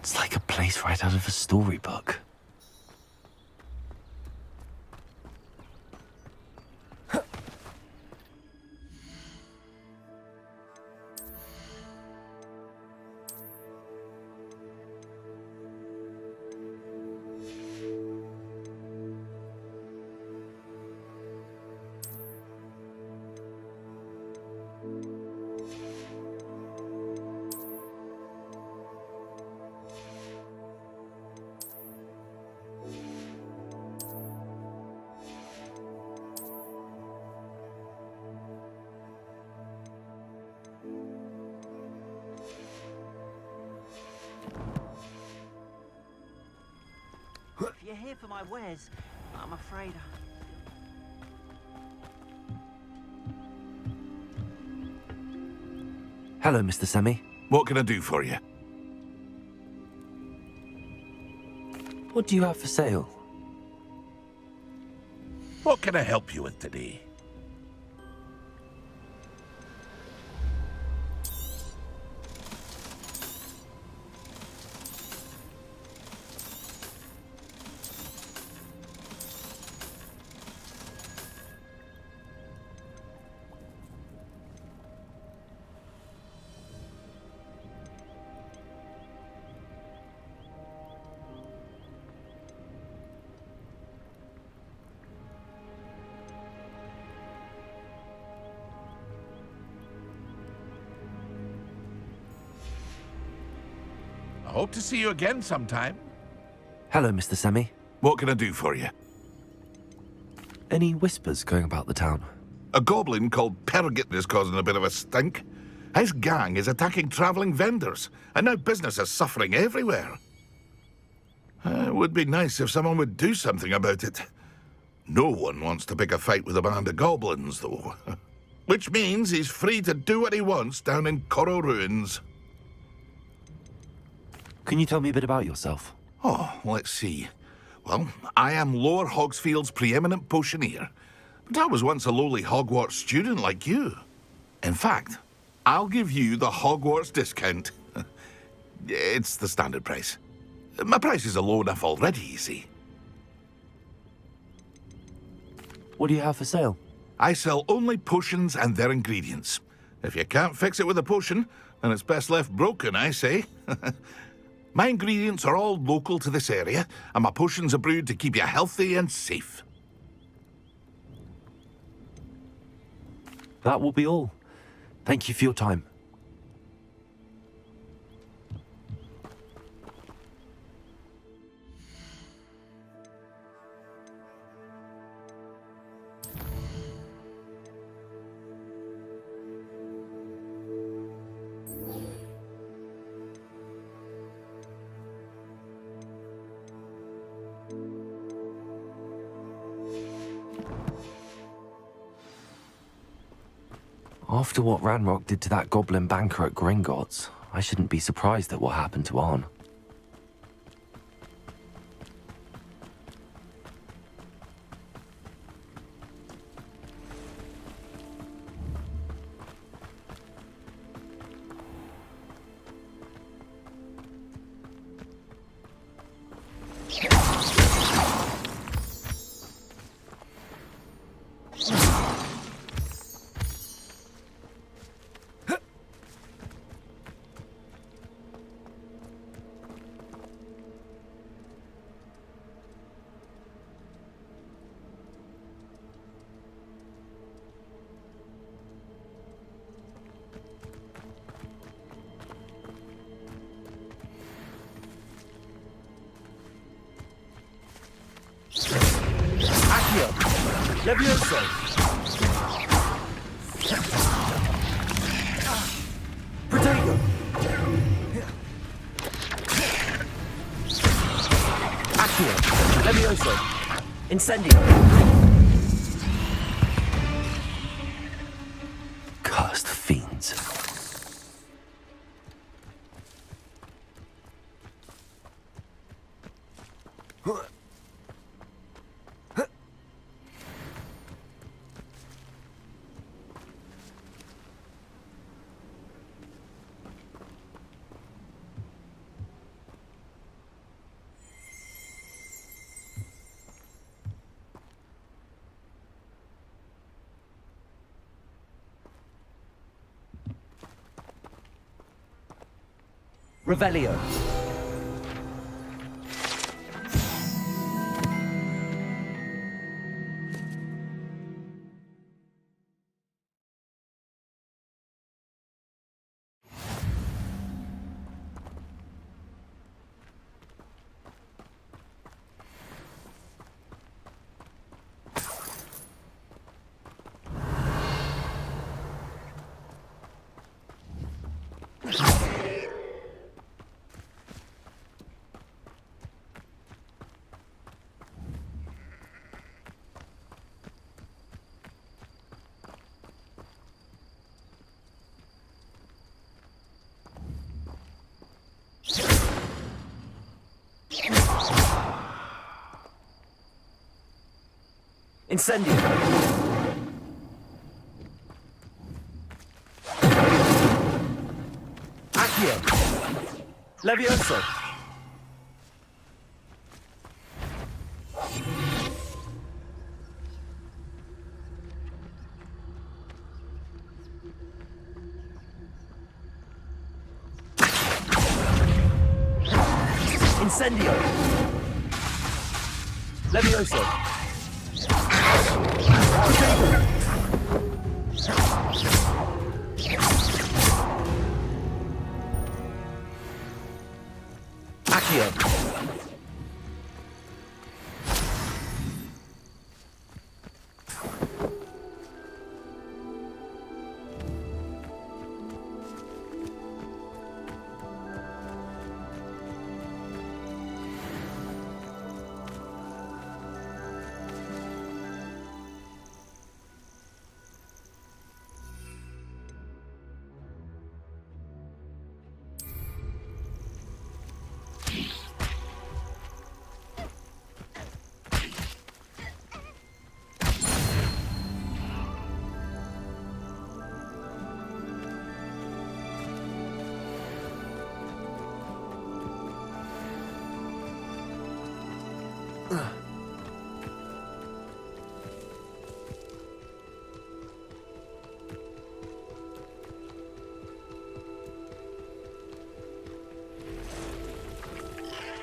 It's like a place right out of a storybook. If you're here for my wares, I'm afraid Hello, Mr. Semi. What can I do for you? What do you have for sale? What can I help you with today? I hope to see you again sometime. Hello, Mr. Semi. What can I do for you? Any whispers going about the town? A goblin called Pergit is causing a bit of a stink. His gang is attacking travelling vendors, and now business is suffering everywhere. It would be nice if someone would do something about it. No one wants to pick a fight with a band of goblins, though. Which means he's free to do what he wants down in Coral Ruins. Can you tell me a bit about yourself? Oh, let's see. Well, I am Lower Hogsfield's preeminent potioneer. But I was once a lowly Hogwarts student like you. In fact, I'll give you the Hogwarts discount. It's the standard price. My prices are low enough already, you see. What do you have for sale? I sell only potions and their ingredients. If you can't fix it with a potion, then it's best left broken, I say. My ingredients are all local to this area, and my potions are brewed to keep you healthy and safe. That will be all. Thank you for your time. After what Ranrock did to that goblin banker at Gringotts, I shouldn't be surprised at what happened to Arn. Levioso! Protego! Accio! Levioso! Incendio! Cursed fiends. Revelio. Incendio. Accio. Levioso. Incendio. Levioso. Accio.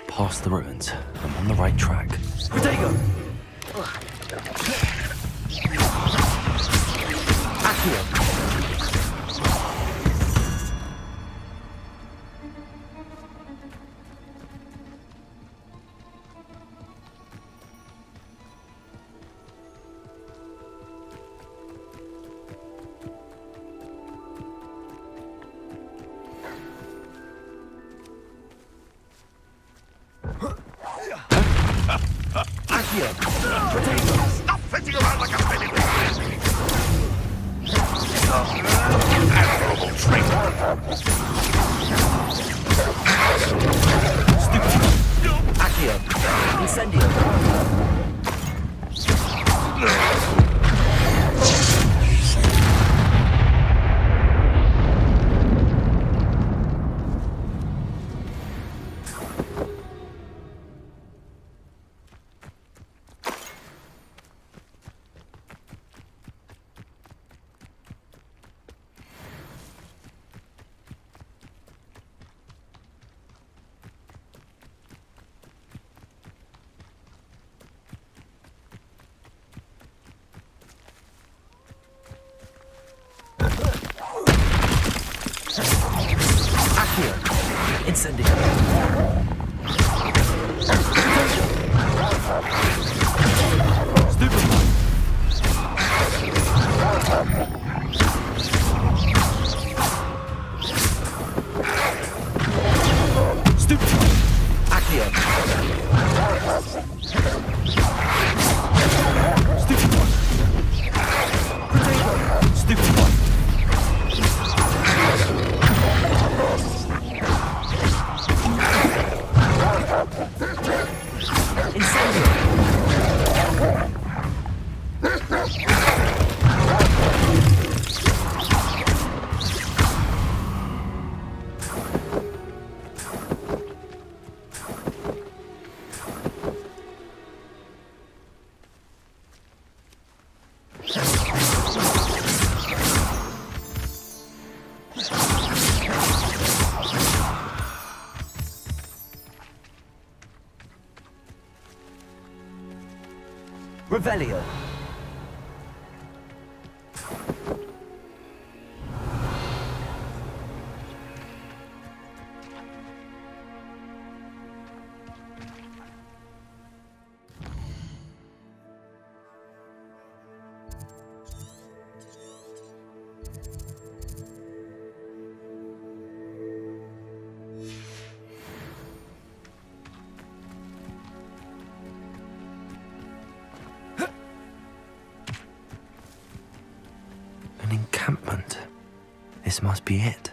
Past the ruins. I'm on the right track. Protego. Accio. Accio. Protego. Stop fitting around like a penny with admirable trick. Accio. Incendio. Accio. Incendio. Stupefy. Stupefy. Accio. Stupefy. Protego. Stupefy. Revelio. An encampment. This must be it.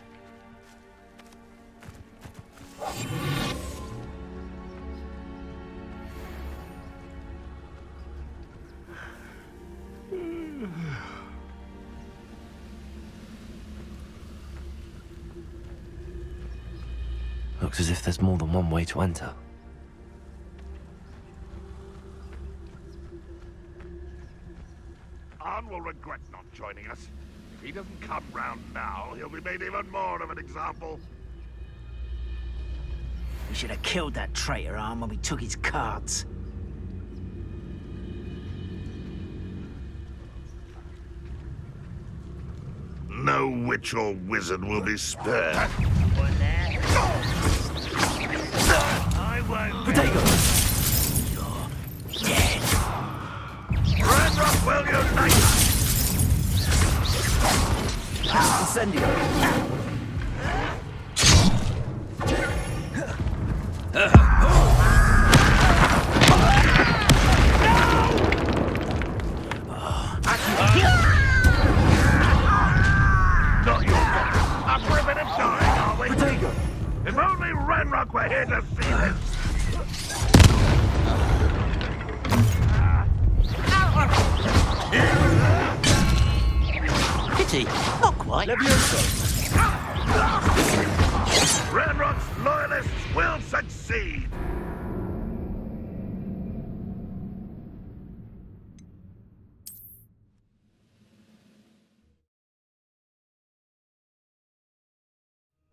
Looks as if there's more than one way to enter. Arn will regret not joining us. If he doesn't come round now, he'll be made even more of an example. We should have killed that traitor, Arm, when we took his cards. No witch or wizard will be spared. I won't. Potato. You're dead. Ranrock will unite! Incendio. Not your fault. Up for a bit of time, are we? Potato. If only Ranrock were here to see this. Pity. Not quite. Levioso. Ranrock's loyalists will succeed.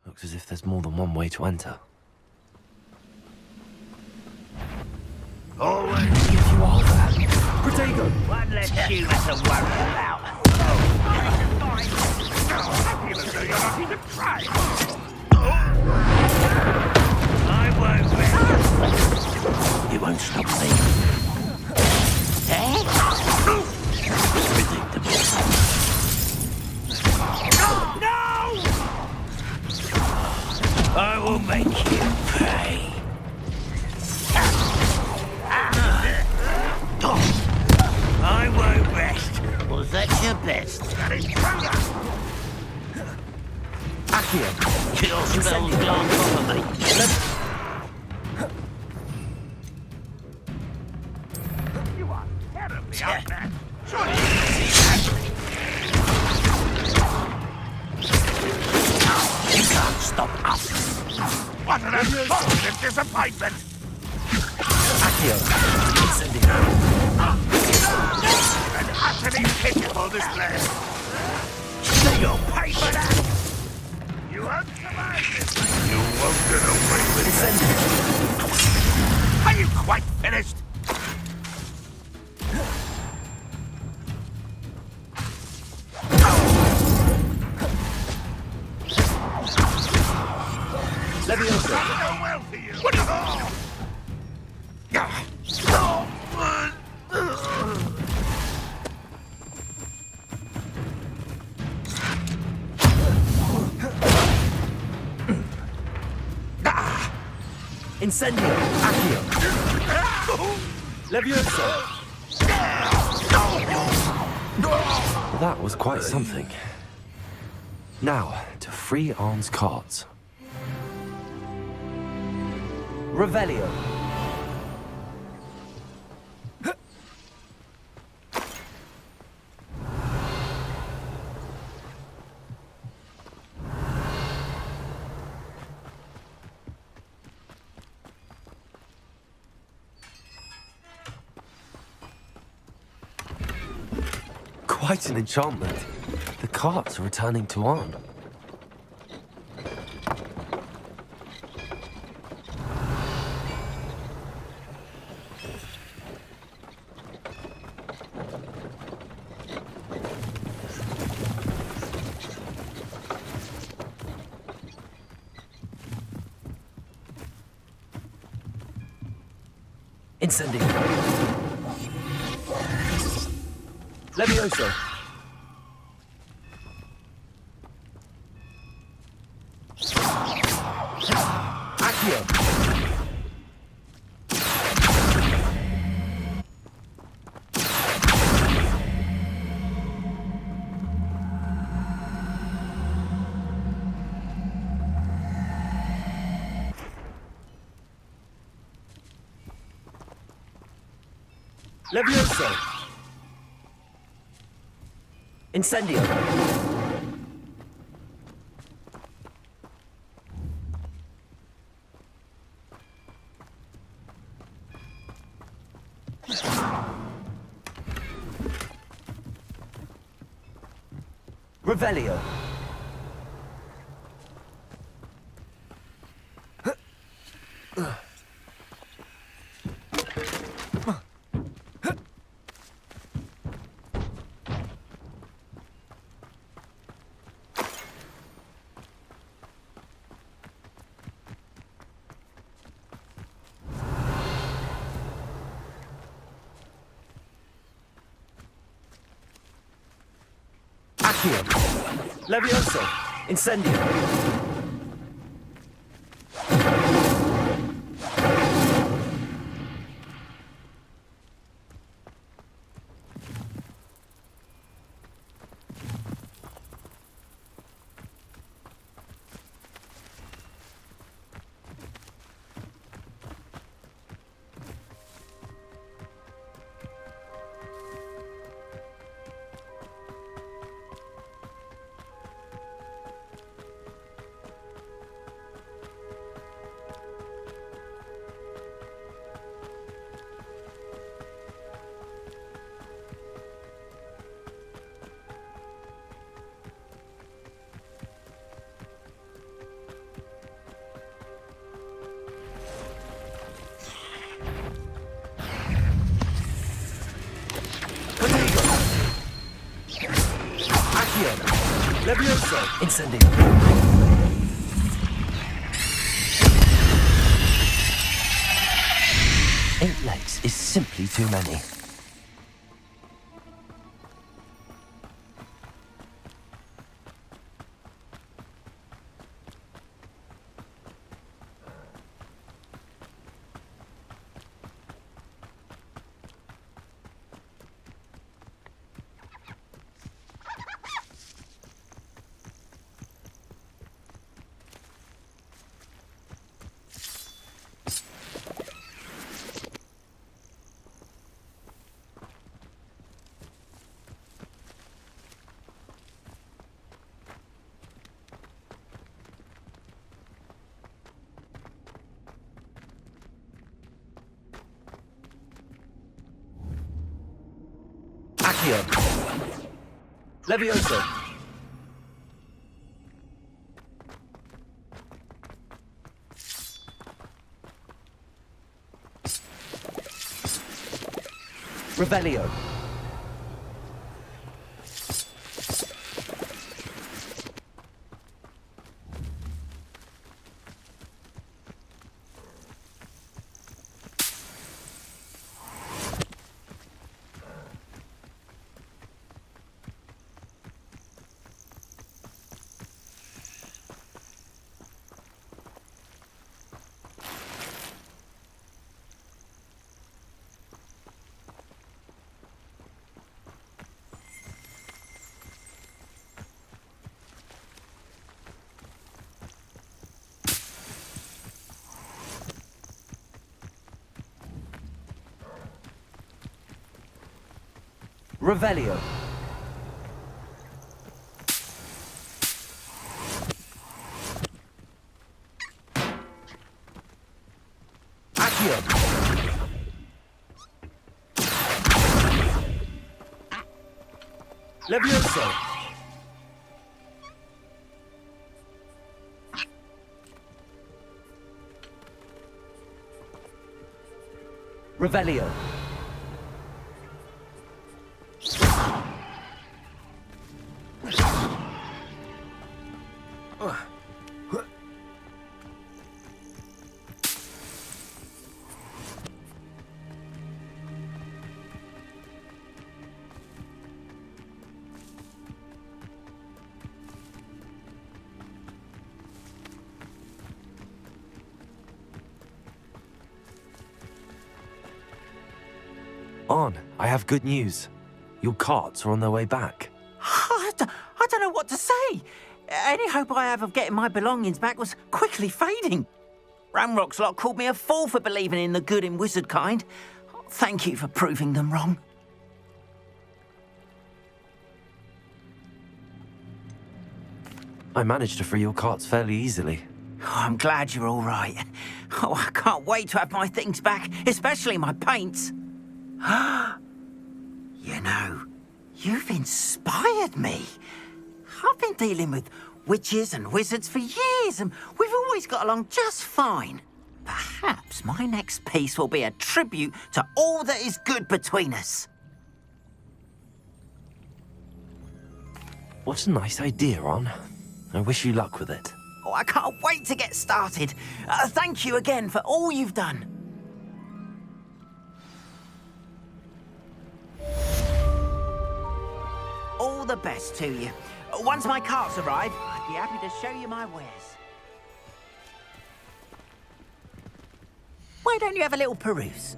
Looks as if there's more than one way to enter. Always. If you are that. Potato. One less human to worry about. I won't win. It won't stop me. Eh? Predictable. No! I will make you pay. I won't rest. Was that your best? Accio. Kill spells glance off of me. You are terribly Yeah. outmatched. Surely you can see that. You can't stop us. What an unfortunate disappointment. Accio. Incendio. An utterly pitiful display. You'll pay for that. You won't survive this. You won't get away with it. Incendio. Are you quite finished? Levioso. Oh, well for you. What Incendio. Accio. Levioso. That was quite something. Now, to free Arn's cards. Revelio. Quite an enchantment. The carts are returning to Arn. Incendio. Levioso. Accio. Levioso. Incendio. Revelio. Accio. Levioso. Incendio. Levioso. Incendio. Eight legs is simply too many. Accio. Levioso. Revelio. Revelio. Accio. Levioso. Revelio. On, I have good news. Your carts are on their way back. I don't know what to say. Any hope I have of getting my belongings back was quickly fading. Ramrock's lot called me a fool for believing in the good in wizard kind. Thank you for proving them wrong. I managed to free your carts fairly easily. Oh, I'm glad you're all right. Oh, I can't wait to have my things back, especially my paints. You know, you've inspired me. I've been dealing with witches and wizards for years, and we've always got along just fine. Perhaps my next piece will be a tribute to all that is good between us. What a nice idea, On. I wish you luck with it. Oh, I can't wait to get started. Thank you again for all you've done. All the best to you. Once my carts arrive, I'd be happy to show you my wares. Why don't you have a little peruse?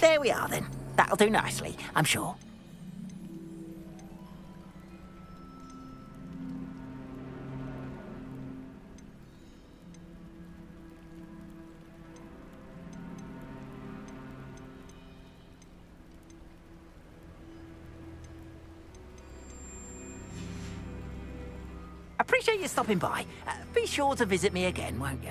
There we are, then. That'll do nicely, I'm sure. Appreciate you stopping by. Be sure to visit me again, won't you?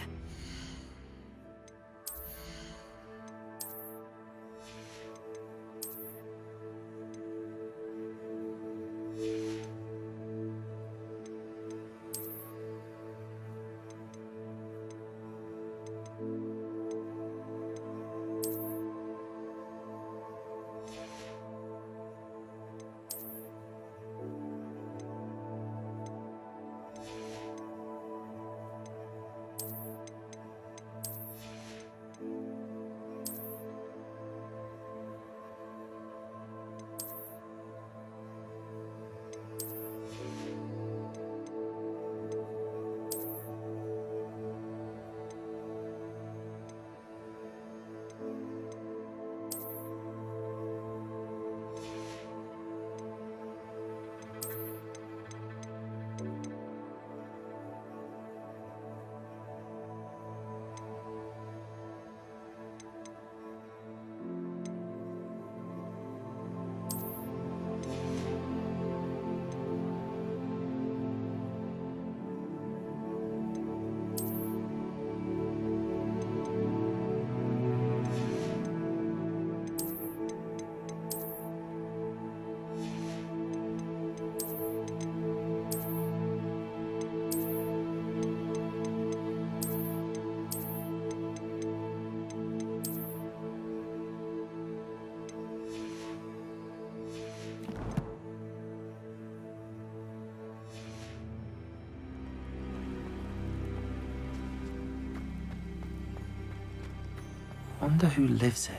Wonder who lives here.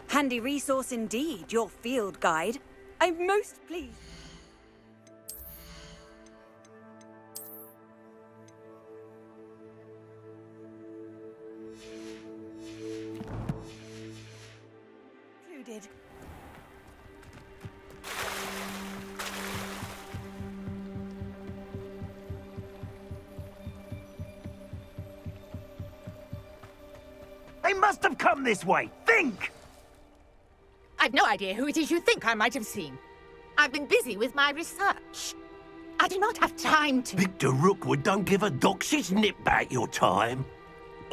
Handy resource indeed, your field guide. I'm most pleased. They must have come this way. Think! I've no idea who it is you think I might have seen. I've been busy with my research. I do not have time to... Victor Rookwood don't give a doxy's nip back your time.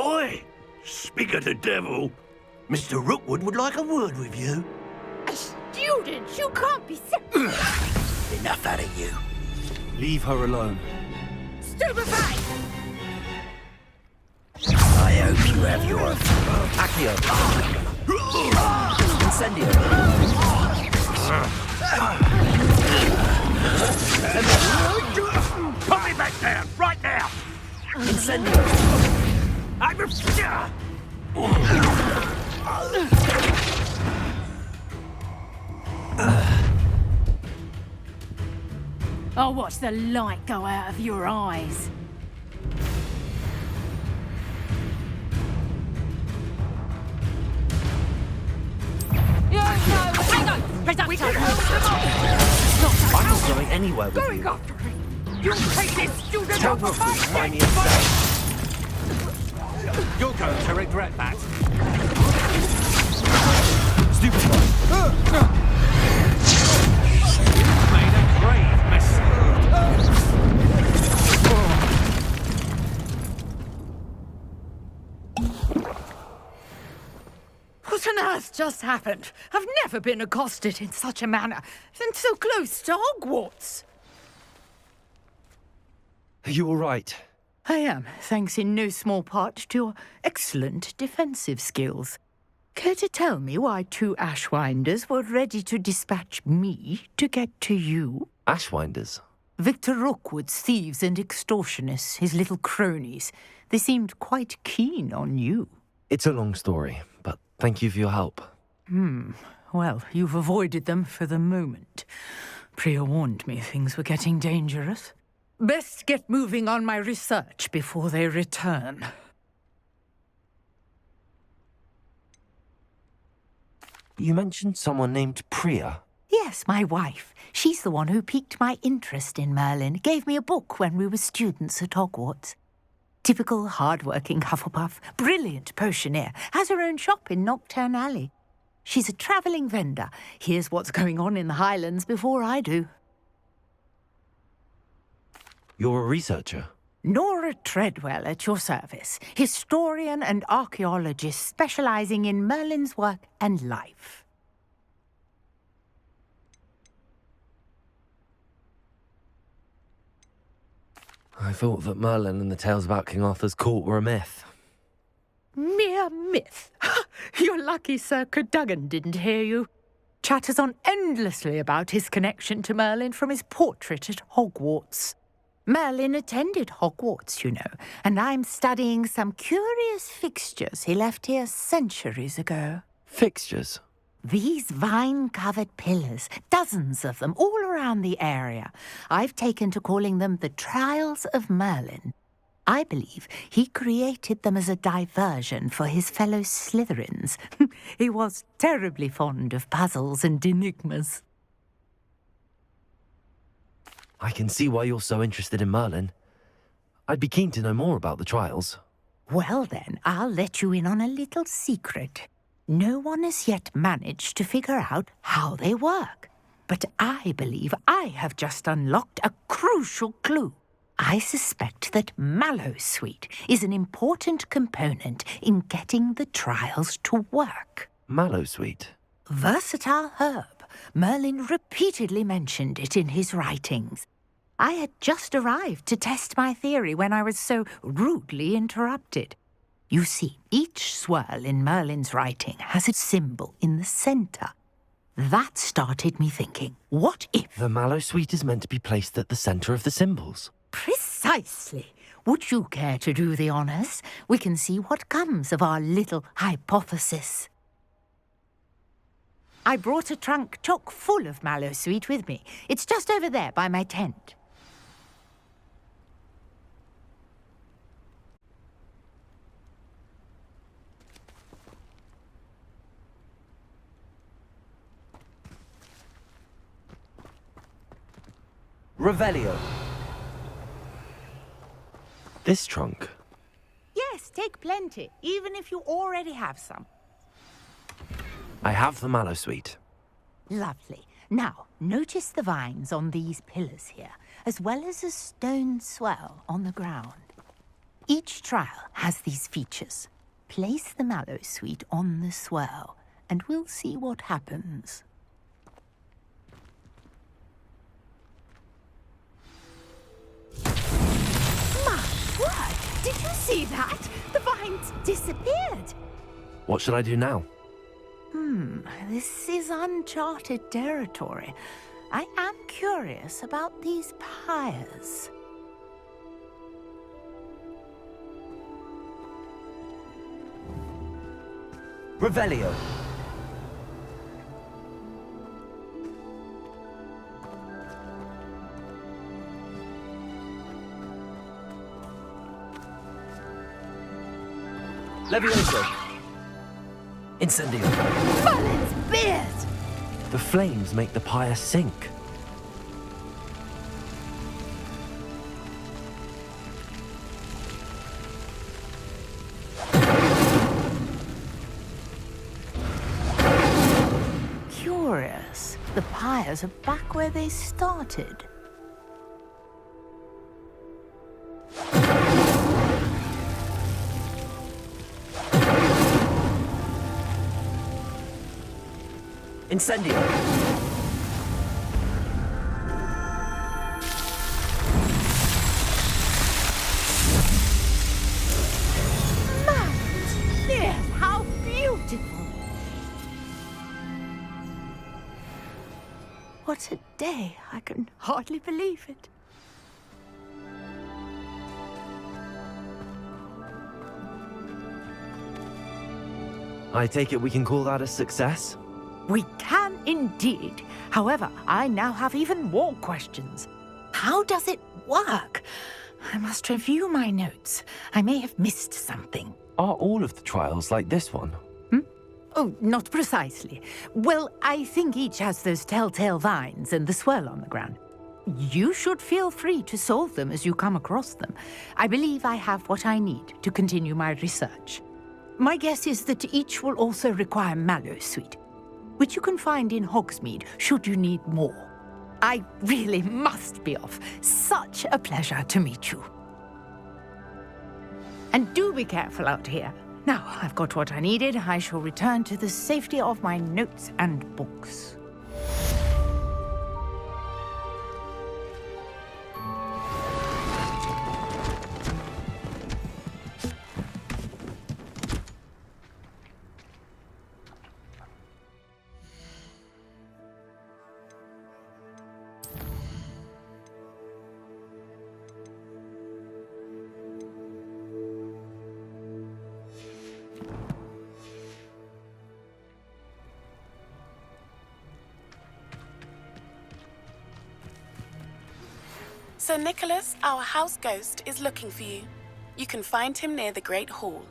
Oi! Speak of the devil. Mr. Rookwood would like a word with you. A student? You can't be Enough out of you. Leave her alone. stupefied! I hope you have your... Accio. Incendio. Put me back down, right now! Incendio. I'll watch the light go out of your eyes. Hang on! I'm not going anywhere with you. After him! You take this student Tell off Rook of my to find me head! himself. You're going to regret that. Stupid boy. Made a grave mess. What on earth just happened? I've never been accosted in such a manner, and so close to Hogwarts. Are you all right? I am, thanks in no small part to your excellent defensive skills. Care to tell me why two Ashwinders were ready to dispatch me to get to you? Ashwinders? Victor Rookwood's thieves and extortionists, his little cronies. They seemed quite keen on you. It's a long story, but thank you for your help. Well, you've avoided them for the moment. Priya warned me things were getting dangerous. Best get moving on my research before they return. You mentioned someone named Priya. Yes, my wife. She's the one who piqued my interest in Merlin. Gave me a book when we were students at Hogwarts. Typical hard-working Hufflepuff, brilliant potioneer, has her own shop in Knockturn Alley. She's a travelling vendor. Hears what's going on in the Highlands before I do. You're a researcher? Nora Treadwell at your service, historian and archaeologist specialising in Merlin's work and life. I thought that Merlin and the tales about King Arthur's court were a myth. Mere myth. You're lucky Sir Cadogan didn't hear you. Chatters on endlessly about his connection to Merlin from his portrait at Hogwarts. Merlin attended Hogwarts, you know, and I'm studying some curious fixtures he left here centuries ago. Fixtures? These vine-covered pillars, dozens of them, all around the area. I've taken to calling them the Trials of Merlin. I believe he created them as a diversion for his fellow Slytherins. He was terribly fond of puzzles and enigmas. I can see why you're so interested in Merlin. I'd be keen to know more about the trials. Well then, I'll let you in on a little secret. No one has yet managed to figure out how they work. But I believe I have just unlocked a crucial clue. I suspect that Mallowsweet is an important component in getting the trials to work. Mallowsweet? Versatile herb. Merlin repeatedly mentioned it in his writings. I had just arrived to test my theory when I was so rudely interrupted. You see, each swirl in Merlin's writing has a symbol in the centre. That started me thinking, what if... The Mallowsweet is meant to be placed at the centre of the symbols. Precisely. Would you care to do the honours? We can see what comes of our little hypothesis. I brought a trunk chock full of Mallowsweet with me. It's just over there by my tent. Revelio. This trunk? Yes, Yes, take plenty, even if you already have some. I have the mallow sweet. Lovely. Now, notice the vines on these pillars here, as well as a stone swell on the ground. Each trial has these features. Place the mallow sweet on the swell, and we'll see what happens. My word! Did you see that? The vines disappeared. What should I do now? This is uncharted territory. I am curious about these pyres. Revelio. Levioso. Incendio. Merlin's beard! The flames make the pyre sink. Curious. The pyres are back where they started. Incendio. Yes, how beautiful! What a day! I can hardly believe it. I take it we can call that a success? We can indeed. However, I now have even more questions. How does it work? I must review my notes. I may have missed something. Are all of the trials like this one? Oh, not precisely. Well, I think each has those telltale vines and the swirl on the ground. You should feel free to solve them as you come across them. I believe I have what I need to continue my research. My guess is that each will also require mallow sweet, which you can find in Hogsmeade should you need more. I really must be off. Such a pleasure to meet you. And do be careful out here. Now I've got what I needed, I shall return to the safety of my notes and books. Sir Nicholas, our house ghost, is looking for you. You can find him near the Great Hall.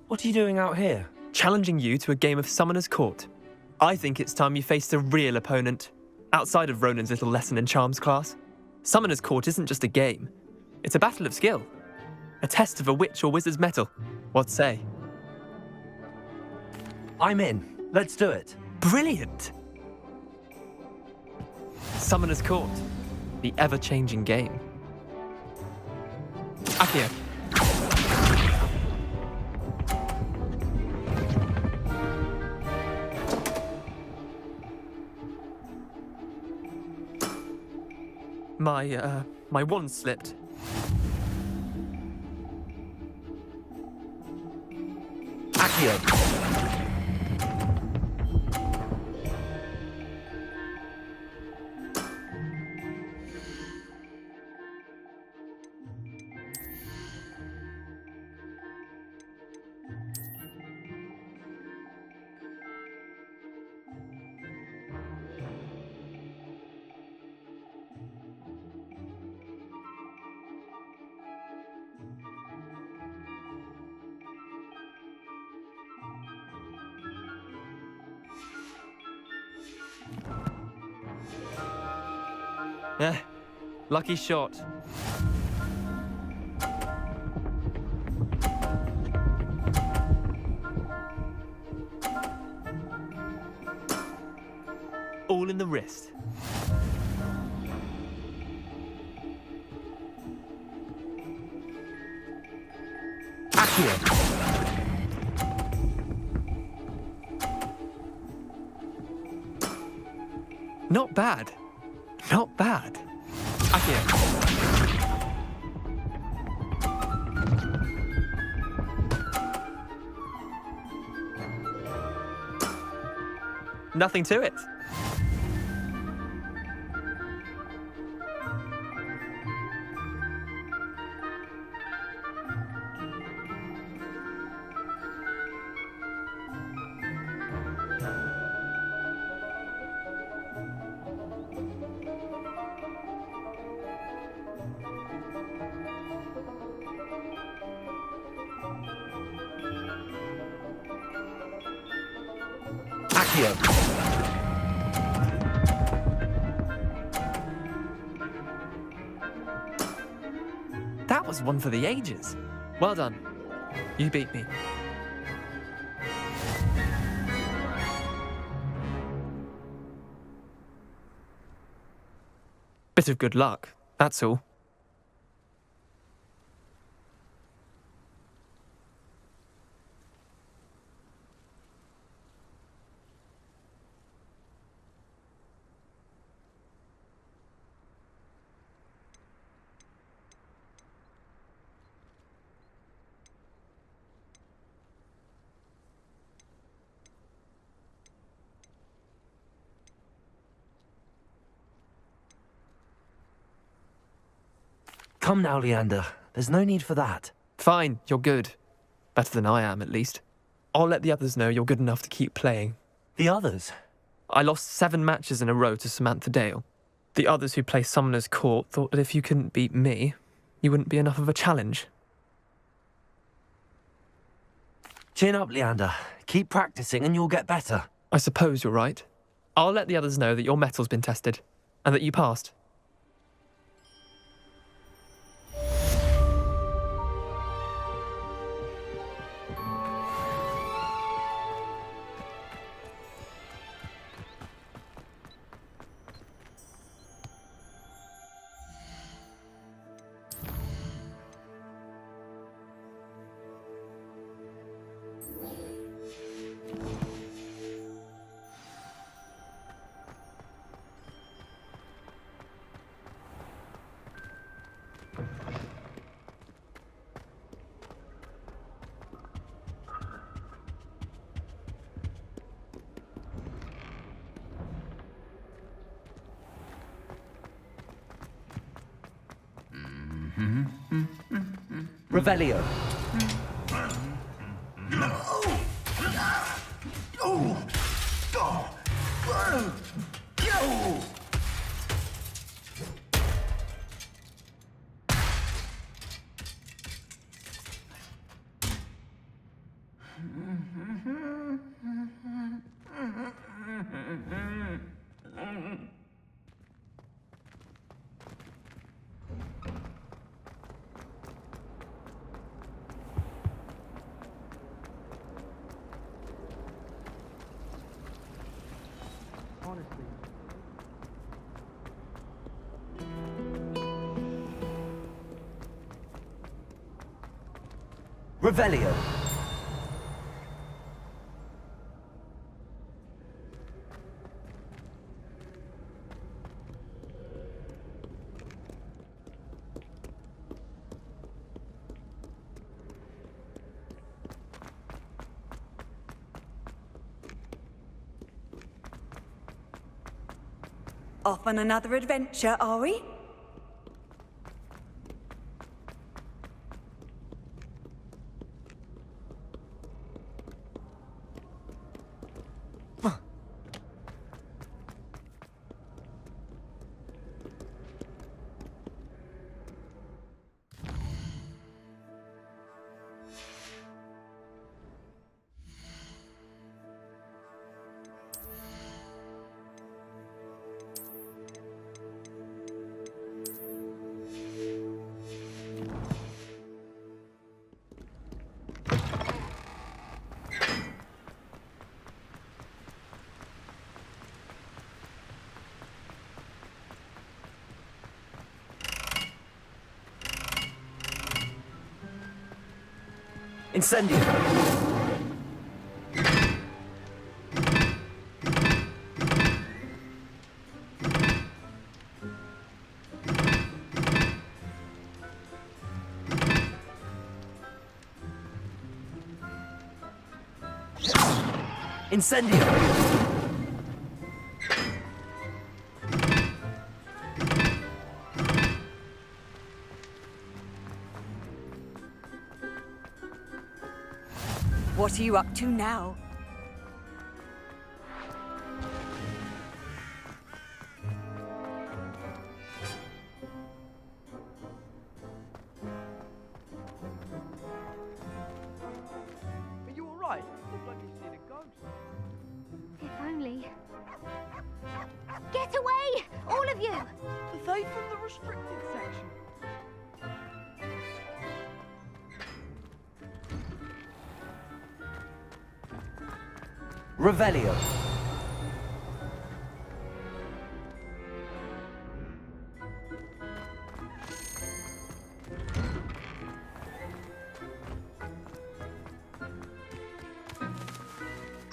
What are you doing out here? Challenging you to a game of Summoner's Court. I think it's time you faced a real opponent, outside of Ronan's little lesson in charms class. Summoner's Court isn't just a game. It's a battle of skill. A test of a witch or wizard's mettle. What say? I'm in. Let's do it. Brilliant! Summoner's Court. The ever-changing game. Accio. My wand slipped. Accio. Lucky shot. All in the wrist. Accio. Not bad. Not bad. Accio. Nothing to it. That was one for the ages. Well done. You beat me. Bit of good luck, that's all. Come now, Leander. There's no need for that. Fine, you're good. Better than I am, at least. I'll let the others know you're good enough to keep playing. The others? I lost 7 matches in a row to Samantha Dale. The others who play Summoner's Court thought that if you couldn't beat me, you wouldn't be enough of a challenge. Chin up, Leander. Keep practicing and you'll get better. I suppose you're right. I'll let the others know that your metal's been tested, and that you passed. Revelio. Revelio. Off on another adventure, are we? Incendio. Incendio. What are you up to now? Are you alright? Look like you've seen a ghost. If only. Get away! All of you! Are they from the restricted section? Revelio.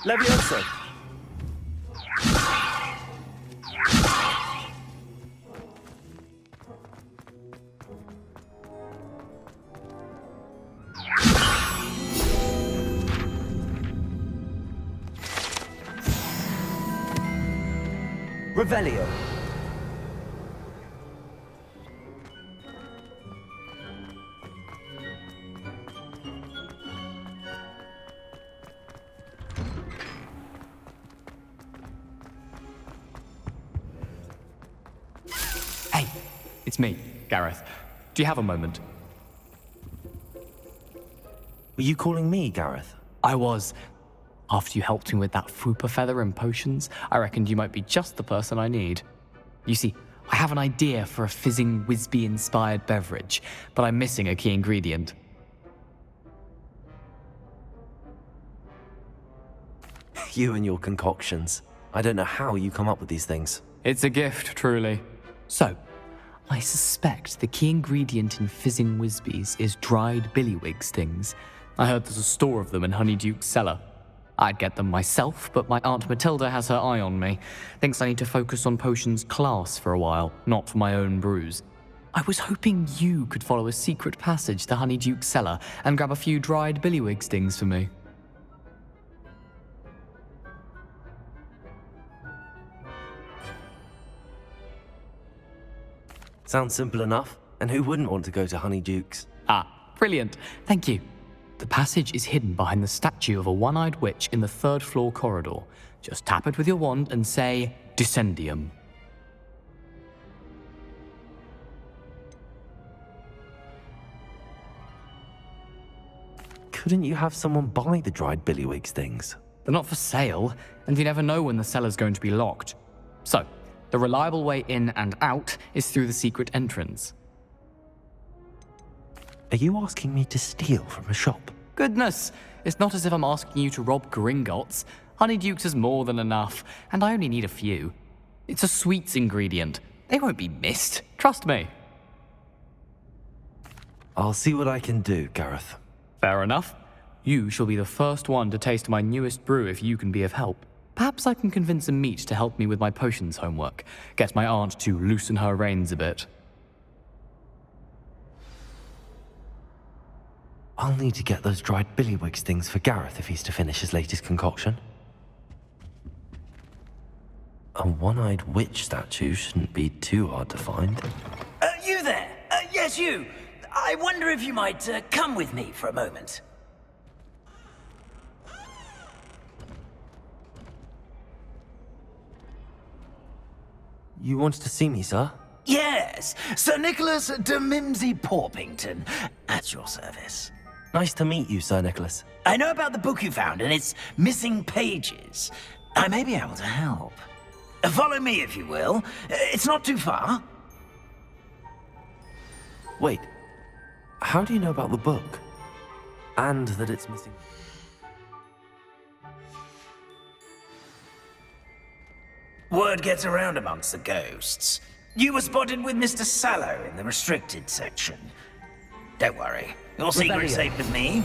Levioso. Revelio. It's me, Gareth. Do you have a moment? Were you calling me, Gareth? I was. After you helped me with that Fwooper feather and potions, I reckoned you might be just the person I need. You see, I have an idea for a fizzing Whizbee-inspired beverage, but I'm missing a key ingredient. You and your concoctions. I don't know how you come up with these things. It's a gift, truly. So, I suspect the key ingredient in fizzing Whizbees is dried billywig stings. I heard there's a store of them in Honeyduke's cellar. I'd get them myself, but my Aunt Matilda has her eye on me. Thinks I need to focus on potions class for a while, not for my own brews. I was hoping you could follow a secret passage to Honeyduke's cellar and grab a few dried billywig stings for me. Sounds simple enough. And who wouldn't want to go to Honeyduke's? Ah, brilliant. Thank you. The passage is hidden behind the statue of a one-eyed witch in the third-floor corridor. Just tap it with your wand and say, Descendium. Couldn't you have someone buy the dried billywig stings? They're not for sale, and you never know when the cellar's going to be locked. So, the reliable way in and out is through the secret entrance. Are you asking me to steal from a shop? Goodness, it's not as if I'm asking you to rob Gringotts. Honeyduke's is more than enough, and I only need a few. It's a sweets ingredient. They won't be missed. Trust me. I'll see what I can do, Gareth. Fair enough. You shall be the first one to taste my newest brew if you can be of help. Perhaps I can convince a meat to help me with my potions homework. Get my aunt to loosen her reins a bit. I'll need to get those dried billywig stings for Gareth if he's to finish his latest concoction. A one-eyed witch statue shouldn't be too hard to find. You there? Yes, you. I wonder if you might come with me for a moment. You wanted to see me, sir? Yes, Sir Nicholas de Mimsy Porpington, at your service. Nice to meet you, Sir Nicholas. I know about the book you found and its missing pages. I may be able to help. Follow me, if you will. It's not too far. Wait, how do you know about the book? And that it's missing? Word gets around amongst the ghosts. You were spotted with Mr. Sallow in the restricted section. Don't worry, your secret's safe with me.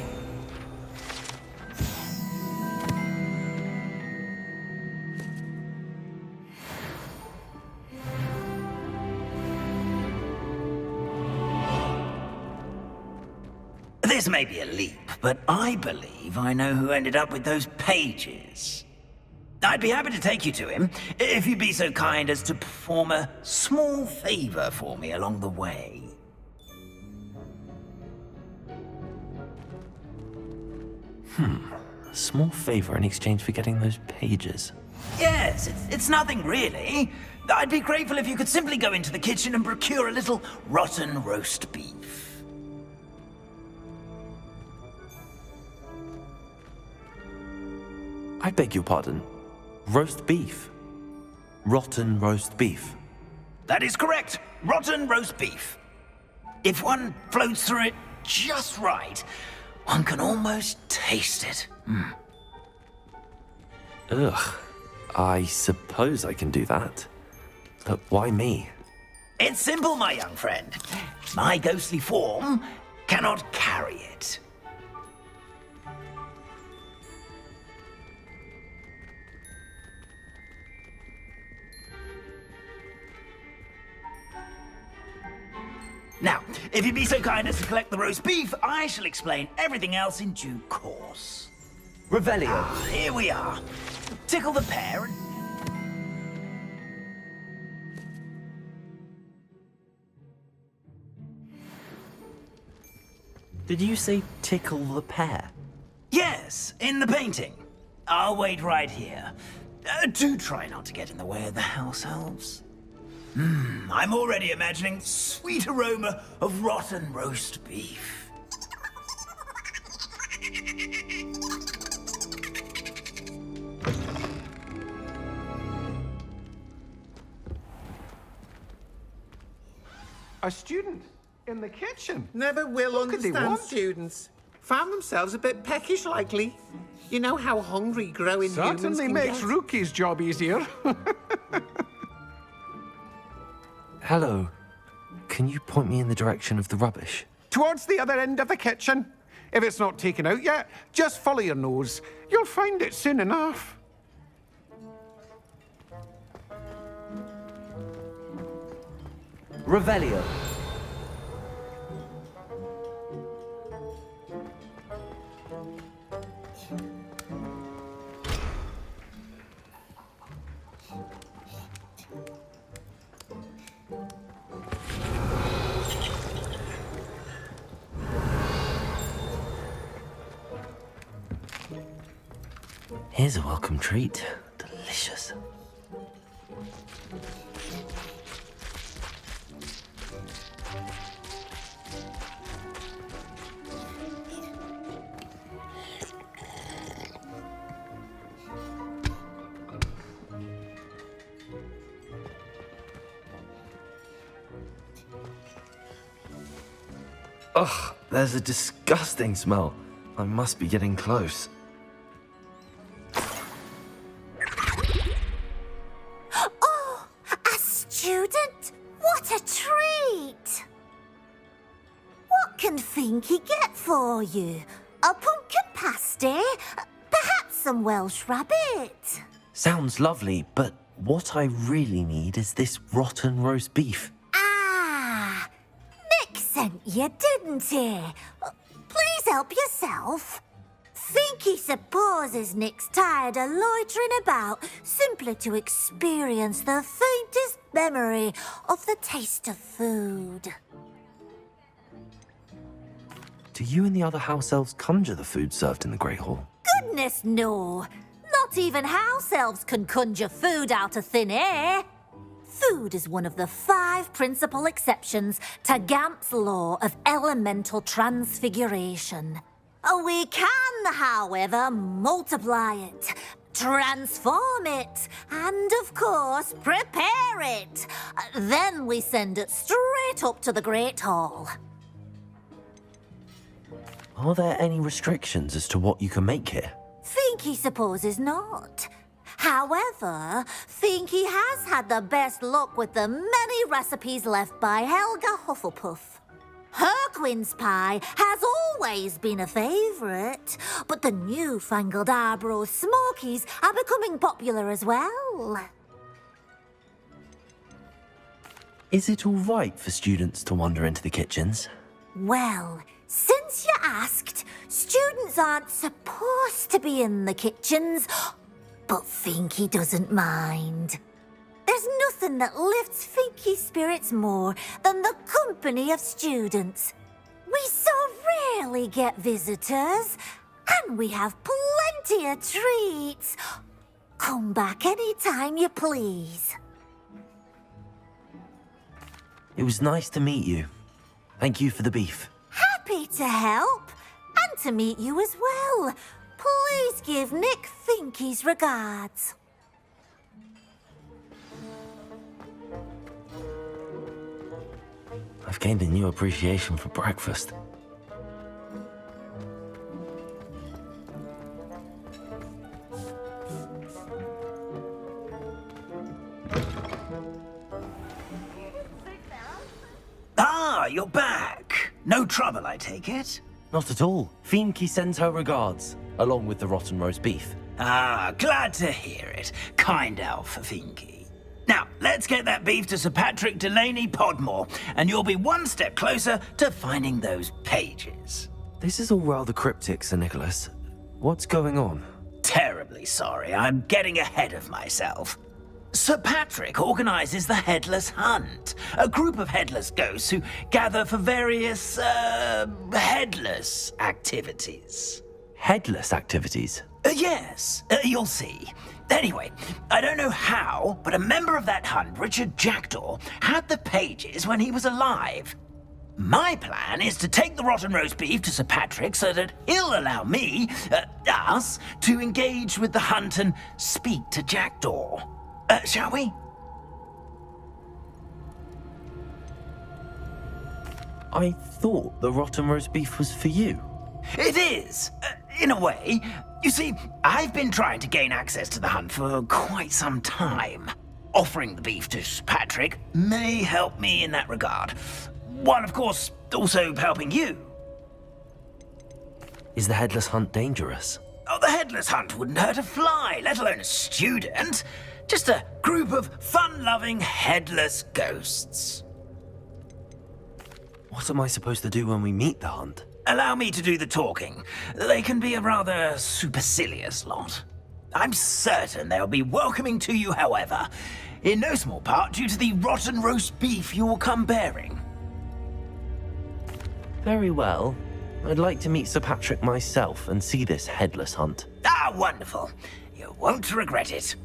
This may be a leap, but I believe I know who ended up with those pages. I'd be happy to take you to him, if you'd be so kind as to perform a small favor for me along the way. A small favor in exchange for getting those pages. Yes, it's nothing really. I'd be grateful if you could simply go into the kitchen and procure a little rotten roast beef. I beg your pardon. Roast beef. Rotten roast beef. That is correct. Rotten roast beef. If one floats through it just right, one can almost taste it. Ugh. I suppose I can do that. But why me? It's simple, my young friend. My ghostly form cannot carry it. Now, if you'd be so kind as to collect the roast beef, I shall explain everything else in due course. Revelio. Here we are. Tickle the pear and... Did you say tickle the pear? Yes, in the painting. I'll wait right here. Do try not to get in the way of the house elves. I'm already imagining sweet aroma of rotten roast beef. A student in the kitchen. Never will What could they understand want? students. Found themselves a bit peckish, likely. You know how hungry growing humans Certainly can makes get. Rookie's job easier. Hello. Can you point me in the direction of the rubbish? Towards the other end of the kitchen. If it's not taken out yet, just follow your nose. You'll find it soon enough. Revelio. Here's a welcome treat. Delicious. Ugh, there's a disgusting smell. I must be getting close. Oh, a student? What a treat! What can Finky get for you? A pumpkin pasty? Perhaps some Welsh rabbit? Sounds lovely, but what I really need is this rotten roast beef. Ah, Nick sent you, didn't he? Please help yourself. Finky supposes Nick's tired of loitering about simply to experience the faintest memory of the taste of food. Do you and the other house elves conjure the food served in the Great Hall? Goodness, no. Not even house elves can conjure food out of thin air. Food is one of the 5 principal exceptions to Gamp's law of elemental transfiguration. We can, however, multiply it, transform it, and, of course, prepare it. Then we send it straight up to the Great Hall. Are there any restrictions as to what you can make here? Finky supposes not. However, Finky has had the best luck with the many recipes left by Helga Hufflepuff. Her quince pie has always been a favourite, but the newfangled Arbroath Smokies are becoming popular as well. Is it all right for students to wander into the kitchens? Well, since you asked, students aren't supposed to be in the kitchens, but Finky doesn't mind. There's nothing that lifts Finky's spirits more than the company of students. We so rarely get visitors, and we have plenty of treats. Come back any time you please. It was nice to meet you. Thank you for the beef. Happy to help, and to meet you as well. Please give Nick Finky's regards. I've gained a new appreciation for breakfast. Ah, you're back. No trouble, I take it? Not at all. Finky sends her regards, along with the rotten roast beef. Ah, glad to hear it. Kind elf for Finky. Now, let's get that beef to Sir Patrick Delaney Podmore, and you'll be one step closer to finding those pages. This is all rather cryptic, Sir Nicholas. What's going on? Terribly sorry, I'm getting ahead of myself. Sir Patrick organises the Headless Hunt, a group of headless ghosts who gather for various, headless activities. Headless activities? Yes, you'll see. Anyway, I don't know how, but a member of that hunt, Richard Jackdaw, had the pages when he was alive. My plan is to take the rotten roast beef to Sir Patrick so that he'll allow me, us, to engage with the hunt and speak to Jackdaw. Shall we? I thought the rotten roast beef was for you. It is, in a way. You see, I've been trying to gain access to the hunt for quite some time. Offering the beef to Sir Patrick may help me in that regard. While, of course, also helping you. Is the headless hunt dangerous? Oh, the headless hunt wouldn't hurt a fly, let alone a student. Just a group of fun-loving headless ghosts. What am I supposed to do when we meet the hunt? Allow me to do the talking. They can be a rather supercilious lot. I'm certain they'll be welcoming to you, however, in no small part due to the rotten roast beef you will come bearing. Very well. I'd like to meet Sir Patrick myself and see this headless hunt. Ah, wonderful. You won't regret it.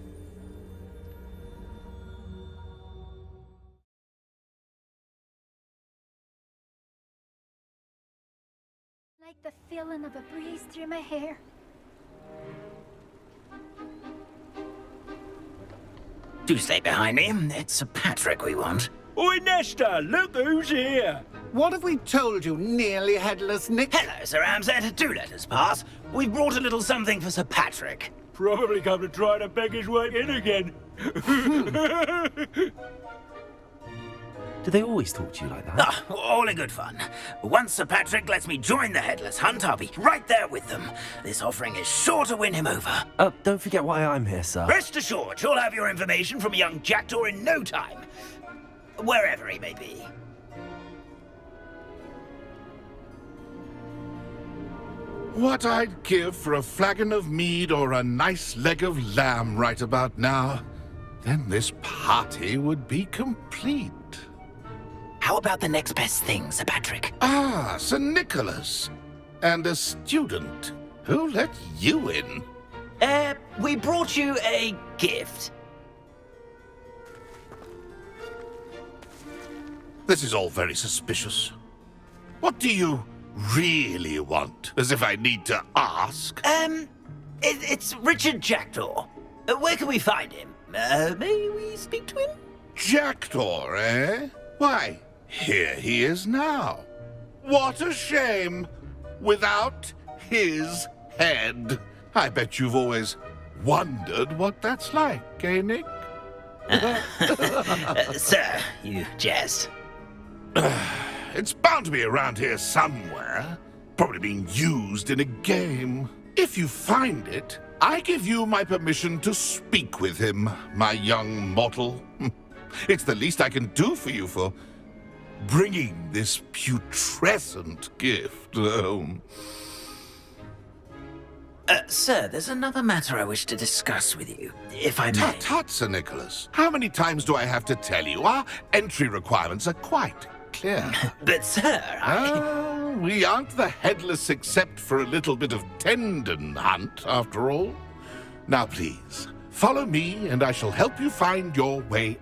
Like the feeling of a breeze through my hair. Do stay behind me. It's Sir Patrick we want. Oi, Nesta, look who's here. What have we told you, nearly headless Nick? Hello, Sir Ramsed. Do let us pass. We've brought a little something for Sir Patrick. Probably come to try to beg his way in again. Do they always talk to you like that? Ah, all in good fun. Once Sir Patrick lets me join the headless hunt, I'll be right there with them. This offering is sure to win him over. Don't forget why I'm here, sir. Rest assured, you'll have your information from young Jackdaw in no time. Wherever he may be. What I'd give for a flagon of mead or a nice leg of lamb right about now. Then this party would be complete. How about the next best thing, Sir Patrick? Ah, Sir Nicholas. And a student. Who let you in? We brought you a gift. This is all very suspicious. What do you really want? As if I need to ask. It's Richard Jackdaw. Where can we find him? May we speak to him? Jackdaw, eh? Why, here he is now. What a shame. Without his head. I bet you've always wondered what that's like, eh, Nick? Sir, you jest. It's bound to be around here somewhere. Probably being used in a game. If you find it, I give you my permission to speak with him, my young mortal. It's the least I can do for you for bringing this putrescent gift home. Sir, there's another matter I wish to discuss with you, if I may. Tut, tut, Sir Nicholas. How many times do I have to tell you? Our entry requirements are quite clear. But, sir, we aren't the headless except for a little bit of tendon hunt, after all. Now, please, follow me, and I shall help you find your way